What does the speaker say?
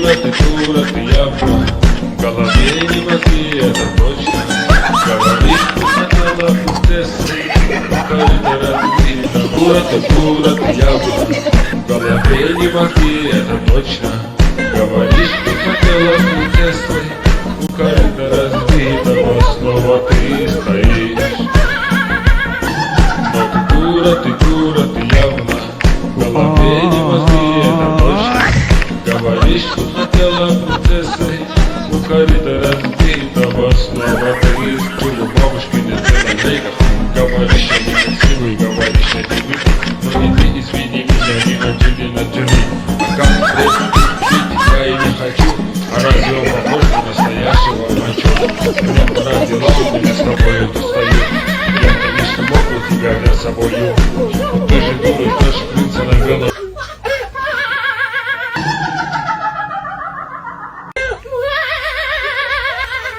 ты явно в голове не мозги, это точно. Говоришь, что хотела принцессы, дура, ты явно в голове не мозги, это точно. Говоришь, что хотела принцессой, у корыта разбитого снова ты стоишь. Но ты дура, ты явно в голове не мозги, это точно. Говоришь, что хотела принцессой, у корыта разбитого снова ты стоишь. У бабушки нет целых. Говоришь, я некрасивый, говоришь, я не выпил. Но и ты извини меня, не надели. А как жить я и не хочу. А разве он похож на настоящего мальчика? Прямо ради лавы меня с тобой достаю. Я, конечно, мог бы тебя взять с собою.